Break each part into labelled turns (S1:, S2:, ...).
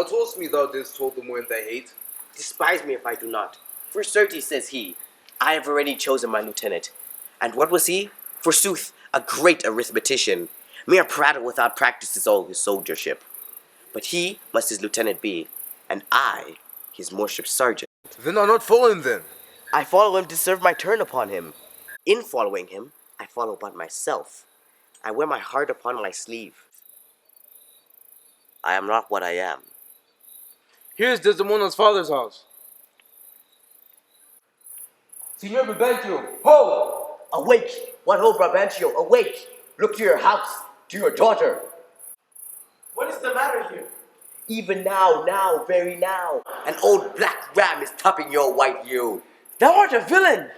S1: Thou toldst me thou didst hold them in thy hate.
S2: Despise me if I do not. For certes, says he, I have already chosen my lieutenant. And what was he? Forsooth, a great arithmetician. Mere prattle without practice is all his soldiership. But he must his lieutenant be, and I his moreship's sergeant.
S1: Then I'll not follow him then.
S2: I follow him to serve my turn upon him. In following him, I follow but myself. I wear my heart upon my sleeve. I am not what I am.
S1: Here's Desdemona's father's house. Signor Brabantio, ho!
S2: Awake! What ho, Brabantio, awake! Look to your house, to your daughter.
S3: What is the matter here?
S2: Even now, very now, an old black ram is topping your white ewe.
S3: Thou art a villain!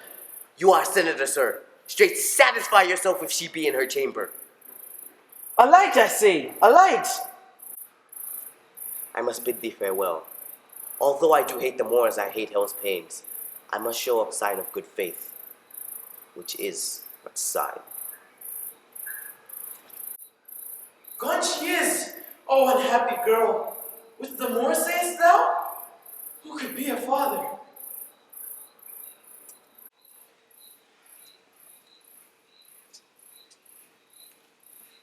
S2: You are senator, sir. Straight satisfy yourself if she be in her chamber.
S3: Alight, I say, alight!
S2: I must bid thee farewell. Although I do hate the more as I hate hell's pains, I must show up sign of good faith, which is but sign.
S3: Gone she is! Oh, unhappy girl! With the more, sayest thou? Who could be a father?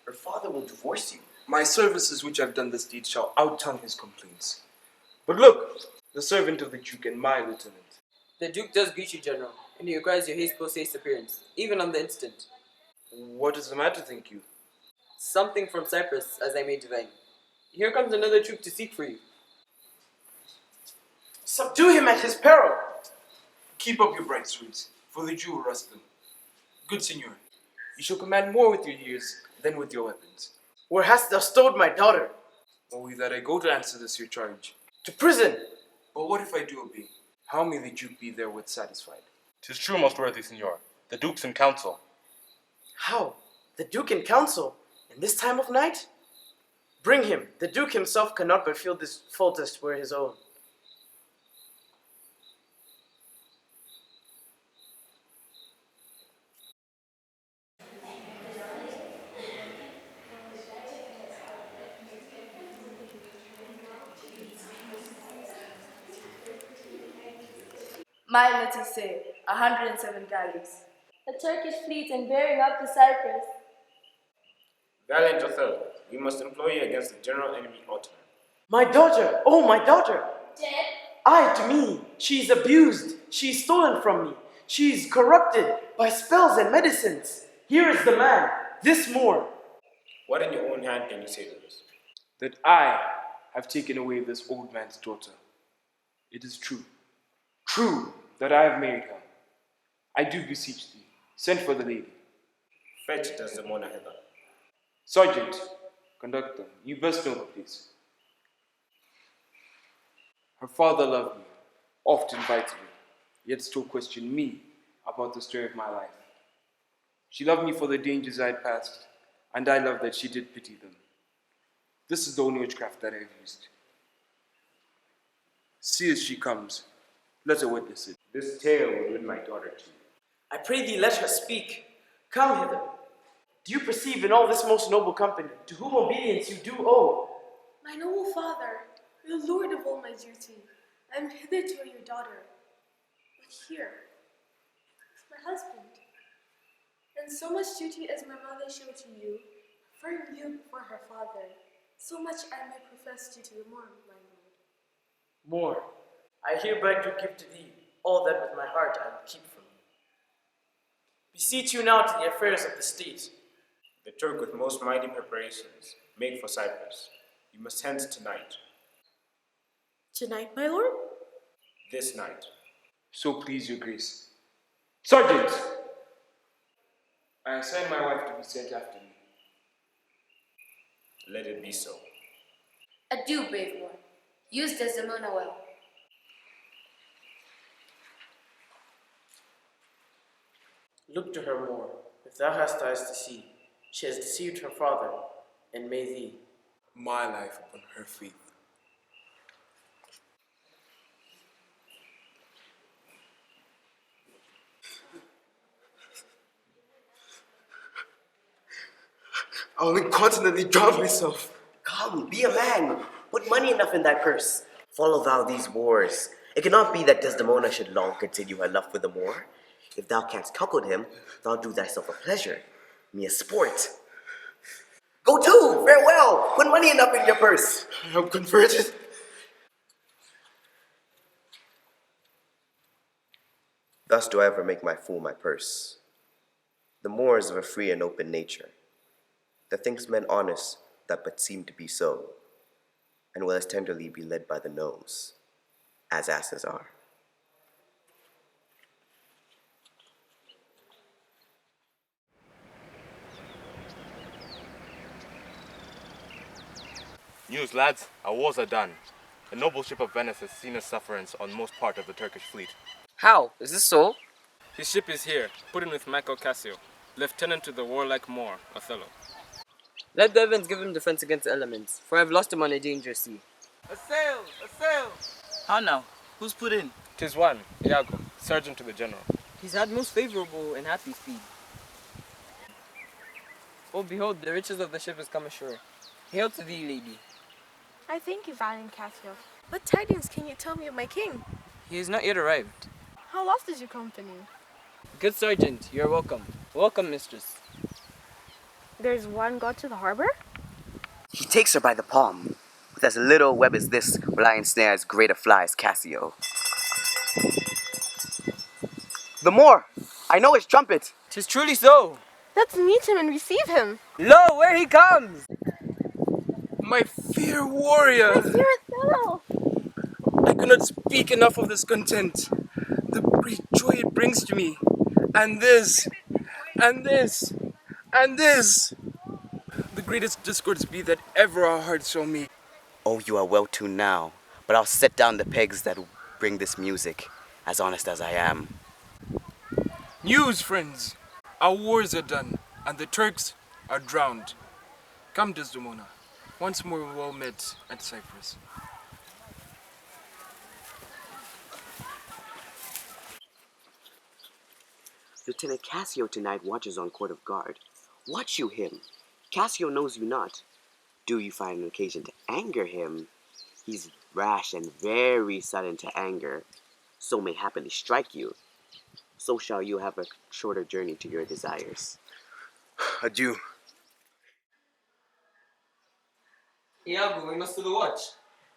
S2: Her father will divorce you.
S4: My services which have done this deed shall outtongue his complaints. But look, the servant of the Duke and my lieutenant.
S5: The Duke does greet you, General, and he requires your haste post-haste appearance, even on the instant.
S4: What is the matter, think you?
S5: Something from Cyprus, as I may divine. Here comes another troop to seek for you.
S3: Subdue him at his peril!
S4: Keep up your bright swords, for the Jew will rust them. Good Signor, you shall command more with your ears than with your weapons.
S3: Where hast thou stowed my daughter?
S4: Only that I go to answer this your charge.
S3: To prison!
S4: But what if I do obey? How may the Duke be therewith satisfied?
S6: 'Tis true, most worthy Signor. The Duke's in council.
S3: How? The Duke in council? In this time of night? Bring him. The Duke himself cannot but feel this faultest were his own.
S7: My let's say, 107 galleys.
S8: A Turkish fleet and bearing up to Cyprus.
S9: Valiant Othello, we must employ you against the general enemy Othello.
S3: My daughter! Oh, my daughter!
S8: Dead?
S3: Aye, to me. She is abused. She is stolen from me. She is corrupted by spells and medicines. Here is the man, this Moor.
S9: What in your own hand can you say to this?
S4: That I have taken away this old man's daughter. It is true. True that I have married her. I do beseech thee, send for the lady.
S9: Fetch Desdemona hither.
S4: Sergeant, conductor, you best know her place. Her father loved me, oft invited me, yet still questioned me about the story of my life. She loved me for the dangers I had passed, and I loved that she did pity them. This is the only witchcraft that I have used. See as she comes, let her witness it.
S9: This tale will win my daughter to you.
S3: I pray thee let her speak. Come hither. Do you perceive in all this most noble company, to whom obedience you do owe?
S7: My noble father, the lord of all my duty, I am hitherto your daughter. But here is my husband. And so much duty as my mother showed to you, affirm you before her father, so much I may profess duty the more, my lord.
S3: More, I hereby do give to thee all that with my heart I will keep from you. Beseech you now to the affairs of the state.
S9: The Turk with most mighty preparations make for Cyprus. You must hence tonight.
S7: Tonight, my lord?
S9: This night.
S4: So please your grace. Sergeant! I assign my wife to be sent after me.
S9: Let it be so.
S8: Adieu, brave one. Use Desdemona well.
S3: Look to her more, if thou hast eyes to see. She has deceived her father, and may thee.
S4: My life upon her faith.
S1: I'll incontinently drown myself.
S2: Come, be a man. What Put money enough in thy purse. Follow thou these wars. It cannot be that Desdemona should long continue her love for the Moor. If thou canst cuckold him, thou do thyself a pleasure, me a sport. Go to, farewell. Put money enough in your purse.
S1: I am converted.
S2: Thus do I ever make my fool my purse. The Moor is of a free and open nature, that thinks men honest that but seem to be so, and will as tenderly be led by the nose, as asses are.
S6: News, lads. Our wars are done. The noble ship of Venice has seen a sufferance on most part of the Turkish fleet.
S5: How? Is this so?
S3: His ship is here, put in with Michael Cassio, lieutenant to the warlike Moor, Othello.
S5: Let the heavens give him defense against the elements, for I have lost him on a dangerous sea.
S3: A sail! A sail!
S5: How now? Who's put in?
S3: 'Tis one, Iago, sergeant to the general.
S5: He's had most favorable and happy speed. Oh, behold, the riches of the ship has come ashore. Hail to thee, lady.
S7: I thank you, valiant Cassio. What tidings can you tell me of my king?
S5: He is not yet arrived.
S7: How lost is your company?
S5: Good sergeant, you are welcome. Welcome, mistress.
S7: There's one got to the harbor?
S2: He takes her by the palm. With as little web as this, will I ensnare as great a fly as Cassio. The Moor! I know his trumpet!
S5: 'Tis truly so.
S7: Let's meet him and receive him.
S5: Lo, where he comes!
S1: My fair warrior!
S7: Dear Othello!
S1: I cannot speak enough of this content. The great joy it brings to me. And this, and this, and this. The greatest discords be that ever our hearts shall meet.
S2: Oh, you are well tuned now, but I'll set down the pegs that bring this music, as honest as I am.
S1: News, friends! Our wars are done, and the Turks are drowned. Come, Desdemona. Once more well met at Cyprus.
S2: Lieutenant Cassio tonight watches on court of guard. Watch you him. Cassio knows you not. Do you find an occasion to anger him? He's rash and very sudden to anger, so may happily strike you. So shall you have a shorter journey to your desires. Adieu.
S5: Iago, we must do the watch.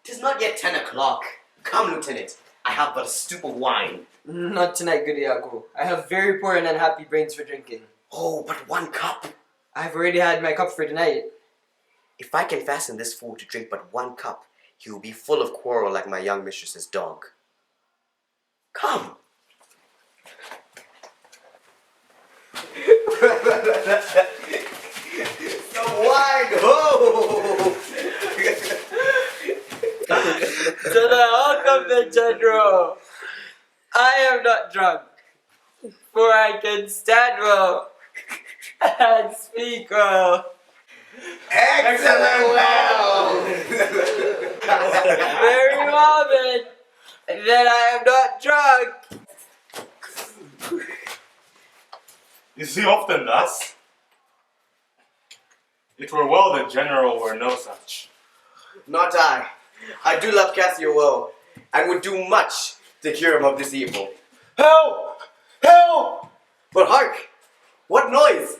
S2: 'Tis not yet 10 o'clock. Come, Lieutenant. I have but a stoop of wine.
S5: Not tonight, good Iago. I have very poor and unhappy brains for drinking.
S2: Oh, but one cup.
S5: I have already had my cup for tonight.
S2: If I can fasten this fool to drink but one cup, he will be full of quarrel like my young mistress's dog. Come. Some wine, ho!
S5: To the health of the general. I am not drunk, for I can stand well and speak well.
S2: Excellent well!
S5: Very well then I am not drunk.
S6: Is he often thus? It were well the general were no such.
S2: Not I. I do love Cassio well, and would do much to cure him of this evil.
S1: Help! Help!
S2: But hark! What noise?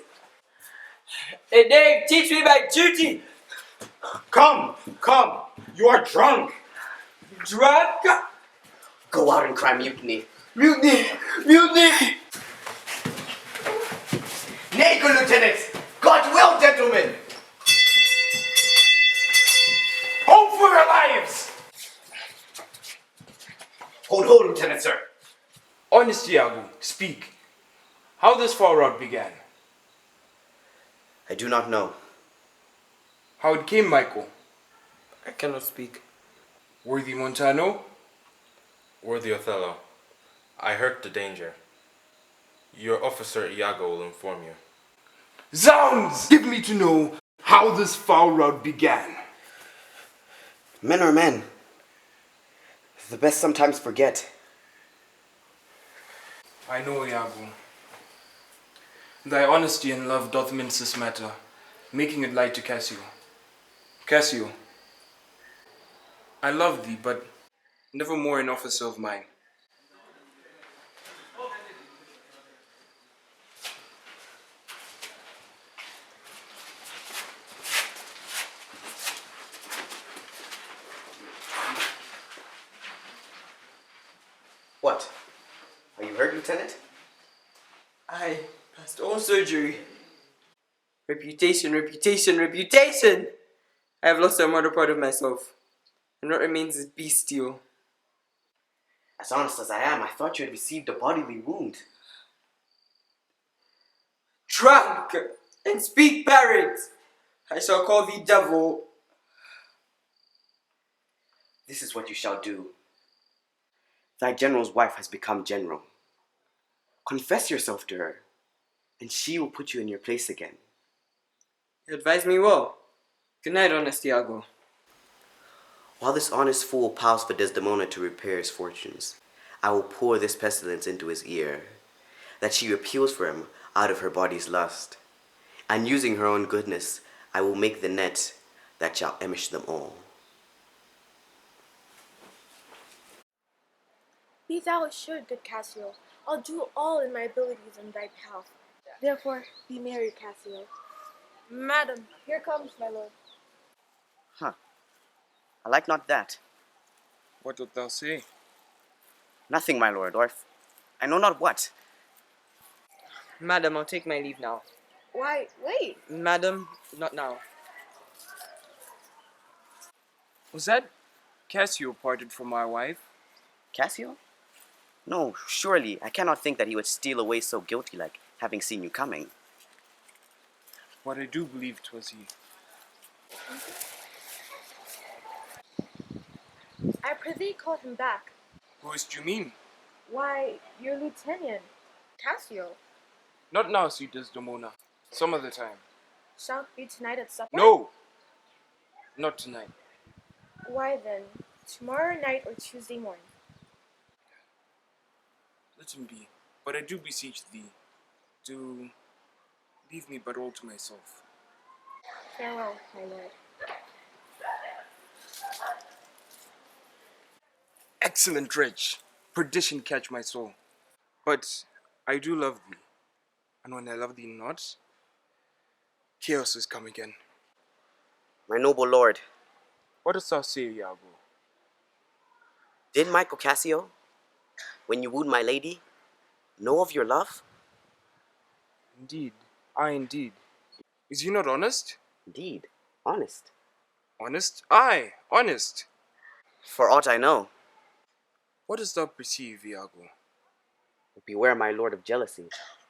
S5: And Dave, teach me my duty.
S6: Come, come, you are drunk.
S5: Drunk?
S2: Go out and cry mutiny.
S5: Mutiny! Mutiny!
S2: Nay, good lieutenant! God will, gentlemen!
S6: Home for your lives!
S2: Hold, lieutenant, sir.
S4: Honest Iago, speak. How this foul rout began?
S2: I do not know.
S4: How it came, Michael?
S5: I cannot speak.
S4: Worthy Montano?
S10: Worthy Othello, I heard the danger. Your officer Iago will inform you.
S4: Zounds! Give me to know how this foul rout began.
S2: Men are men. The best sometimes forget.
S4: I know, Iago. Thy honesty and love doth mince this matter, making it light to Cassio. Cassio,
S1: I love thee, but never more an officer of mine.
S2: What? Are you hurt, Lieutenant?
S5: I passed all surgery. Reputation, reputation, reputation! I have lost a mortal part of myself, and what remains is bestial.
S2: As honest as I am, I thought you had received a bodily wound.
S5: Drunk and speak parrot! I shall call thee devil.
S2: This is what you shall do. Thy general's wife has become general. Confess yourself to her, and she will put you in your place again.
S5: You advise me well. Good night, honest Iago.
S2: While this honest fool piles for Desdemona to repair his fortunes, I will pour this pestilence into his ear, that she appeals for him out of her body's lust. And using her own goodness, I will make the net that shall emish them all.
S7: Be thou assured, good Cassio, I'll do all in my abilities in thy behalf. Therefore, be merry, Cassio. Madam, here comes my lord.
S2: Huh. I like not that.
S1: What wilt thou say?
S2: Nothing, my lord, or I know not what.
S5: Madam, I'll take my leave now.
S7: Why, wait.
S5: Madam, not now.
S1: Was that Cassio parted from my wife?
S2: Cassio? No, surely, I cannot think that he would steal away so guilty like, having seen you coming.
S1: But I do believe 'twas he.
S7: I prithee call him back.
S1: Who is you mean?
S7: Why, your lieutenant, Cassio.
S1: Not now, sweet Desdemona. Some other time.
S7: Shalt be tonight at supper?
S1: No! Not tonight.
S7: Why then, tomorrow night or Tuesday morning?
S1: Let him be. But I do beseech thee, to leave me but all to myself.
S7: Farewell, my lord.
S1: Excellent wretch! Perdition catch my soul. But I do love thee, and when I love thee not, chaos is come again.
S2: My noble lord,
S1: What dost thou say, Iago?
S2: did Michael Cassio, when you wooed my lady, know of your love?
S1: Indeed, aye indeed. Is he not honest?
S2: Indeed, honest.
S1: Honest? Aye, honest.
S2: For aught I know.
S1: What dost thou perceive, Iago?
S2: Beware, my lord, of jealousy.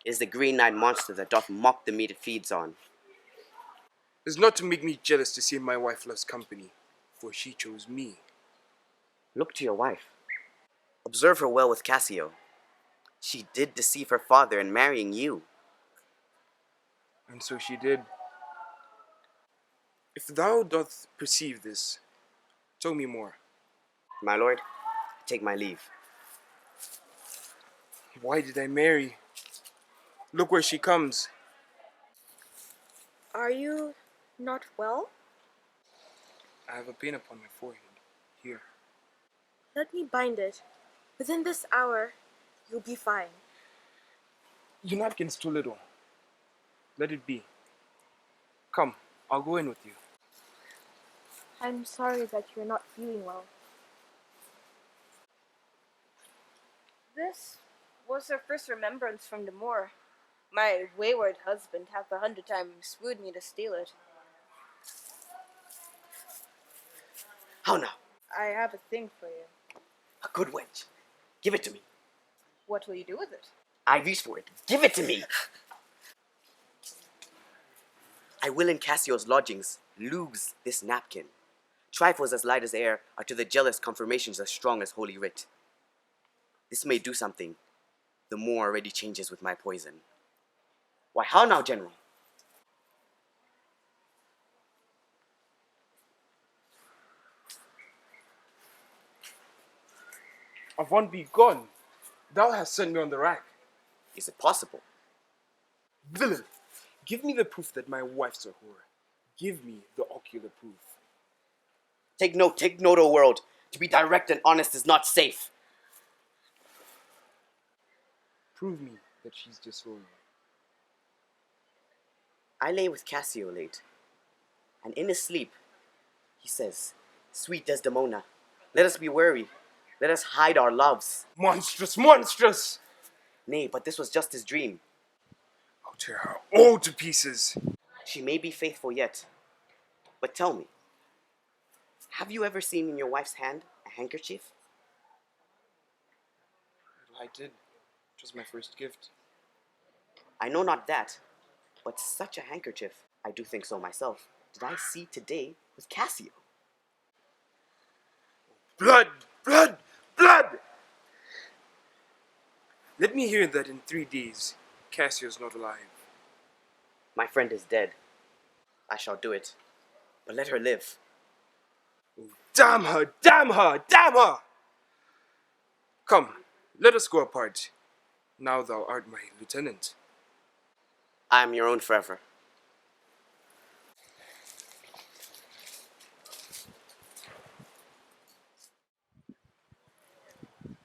S2: It is the green-eyed monster that doth mock the meat it feeds on.
S1: It is not to make me jealous to see my wife loves company, for she chose me.
S2: Look to your wife. Observe her well with Cassio. She did deceive her father in marrying you.
S1: And so she did. If thou doth perceive this, tell me more.
S2: My lord, I take my leave.
S1: Why did I marry? Look where she comes.
S7: Are you not well?
S1: I have a pain upon my forehead. Here.
S7: Let me bind it. Within this hour, you'll be fine.
S1: Your napkin's too little. Let it be. Come, I'll go in with you.
S7: I'm sorry that you're not feeling well. This was her first remembrance from the moor. My wayward husband hath 100 times wooed me to steal it.
S2: How now?
S7: I have a thing for you.
S2: A good wench. Give it to me.
S7: What will you do with it?
S2: I reach for it. Give it to me. I will in Cassio's lodgings lose this napkin. Trifles as light as air are to the jealous confirmations as strong as holy writ. This may do something. The moor already changes with my poison. Why, how now, General?
S1: Avaunt be gone. Thou hast sent me on the rack.
S2: Is it possible?
S1: Villain, give me the proof that my wife's a whore. Give me the ocular proof.
S2: Take note, O world. To be direct and honest is not safe.
S1: Prove me that she's disloyal.
S2: I lay with Cassio late, and in his sleep, he says, "Sweet Desdemona, let us be wary. Let us hide our loves."
S1: Monstrous, monstrous!
S2: Nay, but this was just his dream.
S1: I'll tear her all to pieces.
S2: She may be faithful yet. But tell me, have you ever seen in your wife's hand a handkerchief?
S1: I did. It was my first gift.
S2: I know not that, but such a handkerchief, I do think so myself, did I see today with Cassio.
S1: Blood! Blood! Blood! Let me hear that in 3 days, Cassio's not alive.
S2: My friend is dead. I shall do it, but let her live.
S1: Damn her! Damn her! Damn her! Come, let us go apart. Now thou art my lieutenant.
S2: I am your own forever.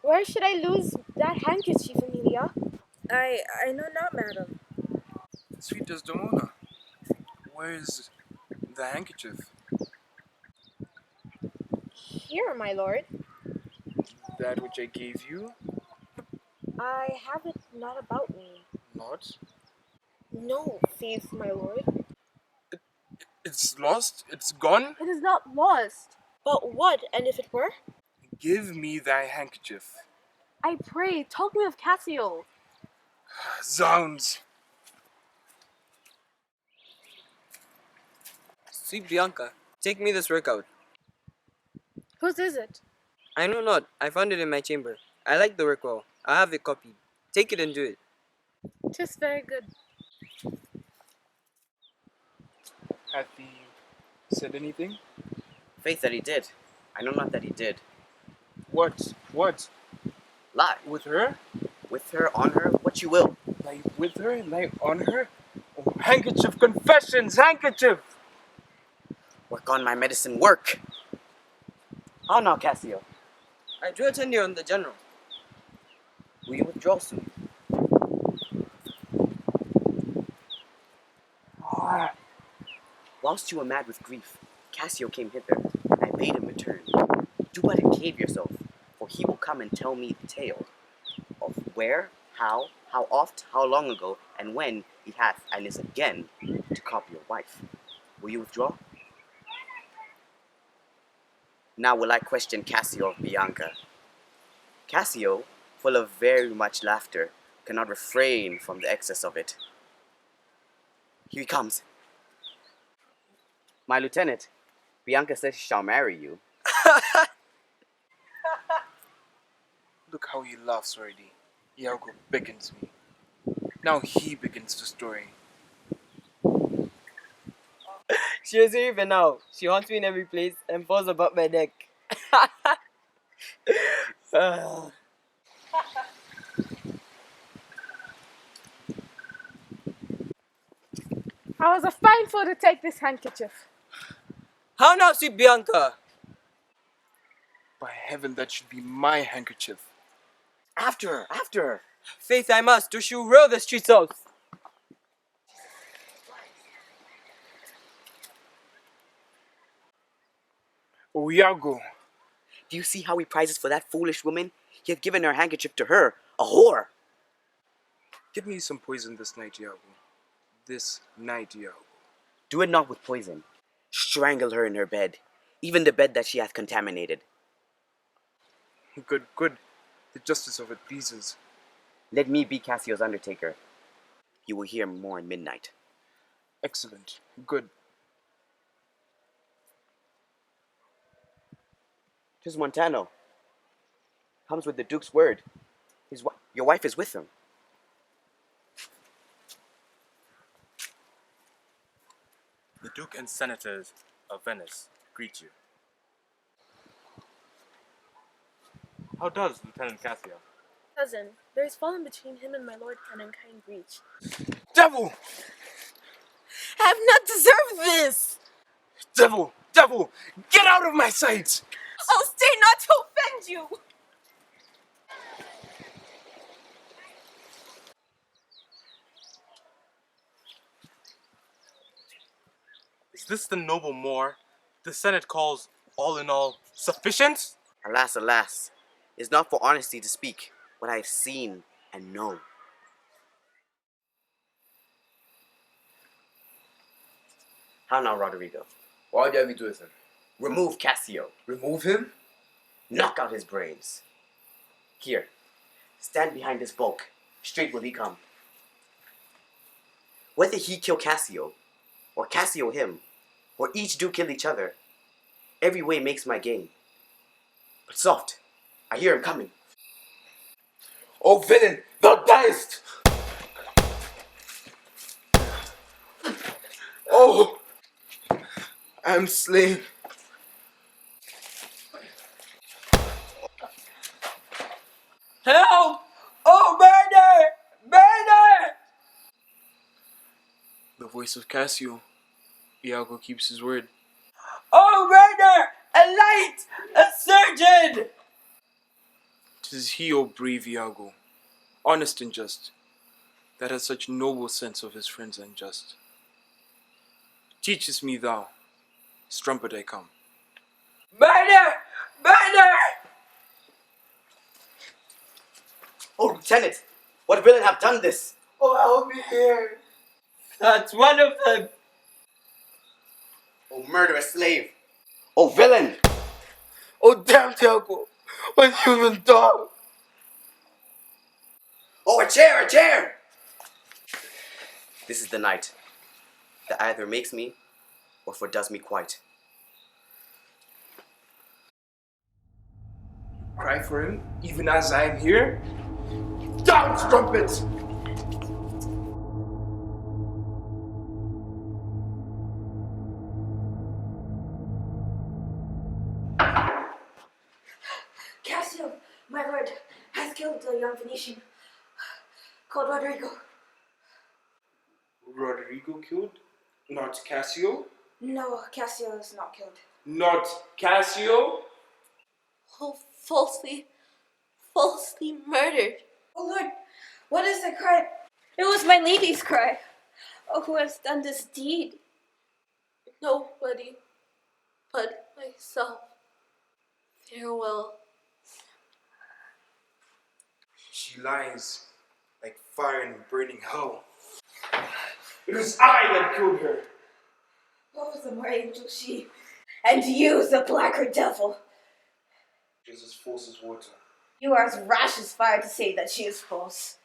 S7: Where should I lose that handkerchief, Amelia?
S11: I know not, madam.
S1: Sweet Desdemona, where is the handkerchief?
S7: Here, my lord.
S1: That which I gave you?
S7: I have it not about me.
S1: Not?
S7: No, faith, my lord.
S1: It's lost? It's gone?
S7: It is not lost. But what, and if it were?
S1: Give me thy handkerchief.
S7: I pray, talk me of Cassio.
S1: Zounds!
S5: Sweet Bianca, take me this workout.
S7: Whose is it?
S5: I know not. I found it in my chamber. I like the work well. I have it copied. Take it and do it.
S7: 'Tis very good.
S1: Hath he said anything?
S2: Faith that he did. I know not that he did.
S1: What? What?
S2: Lie.
S1: With her?
S2: With her, on her, what you will.
S1: Lie with her? Lie on her? Oh, handkerchief confessions! Handkerchief!
S2: Work on my medicine, work. How now, Cassio?
S5: I do attend you on the general.
S2: Will you withdraw soon? Whilst you were mad with grief, Cassio came hither, and I bade him return. Do but encave yourself, for he will come and tell me the tale of where, how oft, how long ago, and when he hath and is again to copy your wife. Will you withdraw? Now will I question Cassio of Bianca. Cassio, full of very much laughter, cannot refrain from the excess of it. Here he comes. My lieutenant, Bianca says she shall marry you.
S1: Look how he laughs already. Iago beckons me. Now he begins the story.
S5: She is here even now. She haunts me in every place and falls about my neck.
S7: I was a fine fool to take this handkerchief.
S5: How now, sweet Bianca?
S1: By heaven, that should be my handkerchief.
S2: After her.
S5: Faith, I must, or she will roll the streets out.
S1: Oh, Iago.
S2: Do you see how he prizes for that foolish woman? He hath given her handkerchief to her, a whore.
S1: Get me some poison this night, Iago. This night, Iago.
S2: Do it not with poison. Strangle her in her bed, even the bed that she hath contaminated.
S1: Good, good. The justice of it pleases.
S2: Let me be Cassio's undertaker. You will hear more at midnight.
S1: Excellent. Good.
S2: 'Tis Montano. Comes with the Duke's word. Your wife is with him.
S6: The Duke and Senators of Venice greet you. How does Lieutenant Cassio?
S7: Cousin, there is fallen between him and my lord an unkind breach.
S1: Devil!
S5: I have not deserved this!
S1: Devil! Devil, get out of my sight!
S11: I'll stay not to offend you.
S6: Is this the noble Moor the Senate calls, all in all, sufficient?
S2: Alas, alas, it is not for honesty to speak what I have seen and known. How now, Rodrigo?
S1: Why do you have me do it then?
S2: Remove Cassio.
S1: Remove him?
S2: Knock out his brains. Here, stand behind this bulk. Straight will he come. Whether he kill Cassio, or Cassio him, or each do kill each other, every way makes my gain. But soft, I hear him coming.
S1: O villain, thou diest! Oh, I am slain.
S5: Help! Oh, murder! Murder!
S1: The voice of Cassio. Iago keeps his word.
S5: Oh, murder! A light! A surgeon!
S1: 'Tis he, O brave Iago, honest and just, that has such noble sense of his friends unjust. Teachest me thou, strumpet I come.
S5: Murder! Murder!
S2: Oh, Lieutenant, what villain have done this?
S5: Oh, help me here. That's one of them.
S2: Oh, murderous slave! Oh, villain!
S1: Oh, damn Iago, what human dog!
S2: Oh, a chair, a chair! This is the night that either makes me or fordoes me quite.
S1: Cry for him, even as I am here? Down, strumpet!
S11: Cassio, my lord, has killed a young Venetian called Rodrigo.
S1: Rodrigo killed? Not Cassio?
S11: No, Cassio is not killed.
S1: Not Cassio?
S7: Oh, falsely murdered.
S11: Oh Lord, what is the cry? It was my lady's cry. Oh, who has done this deed?
S7: Nobody but myself. Farewell.
S1: She lies like fire in burning hell. It was I that killed her.
S11: Oh, the more angel she, and you, the blacker devil.
S1: She is as false as water.
S11: You are as rash as fire to say that she is false.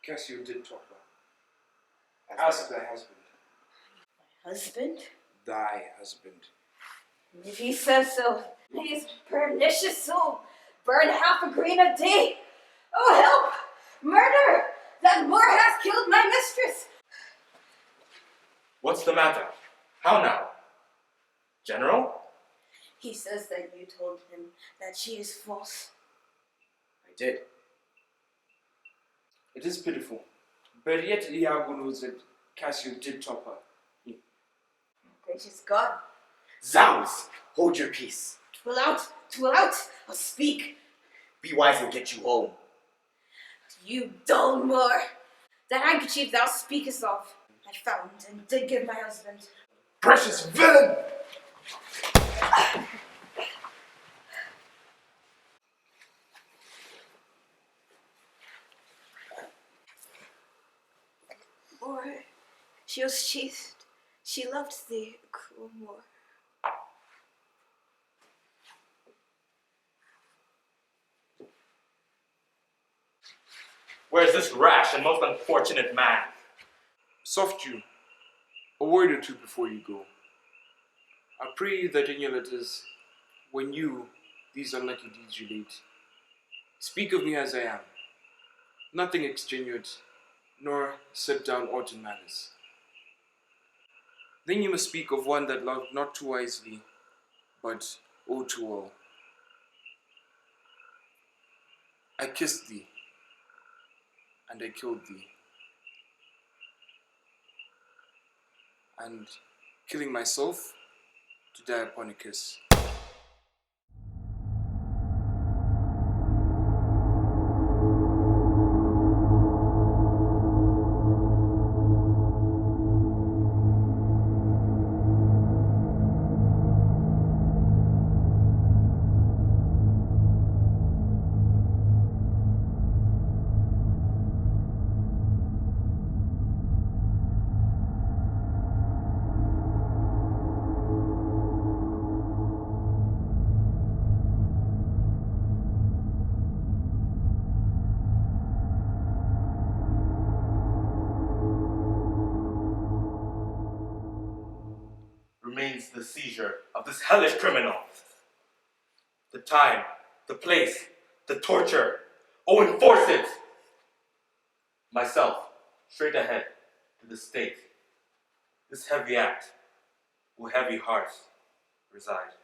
S1: Cassio did talk her. Ask thy husband.
S11: My husband?
S1: Thy husband.
S11: If he says so, his pernicious soul burn half a grain a day. Oh, help! Murder! That Moor has killed my mistress!
S6: What's the matter? How now? General?
S11: He says that you told him that she is false.
S2: I did.
S1: It is pitiful, but yet Iago knows that Cassio did top her.
S11: Gracious God.
S2: Zounds! Hold your peace.
S11: 'Twill out! 'Twill out! I'll speak.
S2: Be wise and get you home.
S11: You dull Moor! That handkerchief thou speakest of, I found and did give my husband.
S1: Precious villain!
S11: Moor, she was chaste. She loved thee, cruel Moor.
S6: Where's this rash and most unfortunate man?
S1: Soft you, a word or two before you go. I pray you that in your letters, when you these unlucky deeds relate, speak of me as I am, nothing extenuate, nor set down aught in malice. Then you must speak of one that loved not too wisely, but oh too all. I kissed thee, and I killed thee. And killing myself,
S4: to die upon a kiss.
S6: Remains the seizure of this hellish criminal. The time, the place, the torture. Oh, enforce it! Myself, straight ahead to the stake. This heavy act, where heavy hearts reside.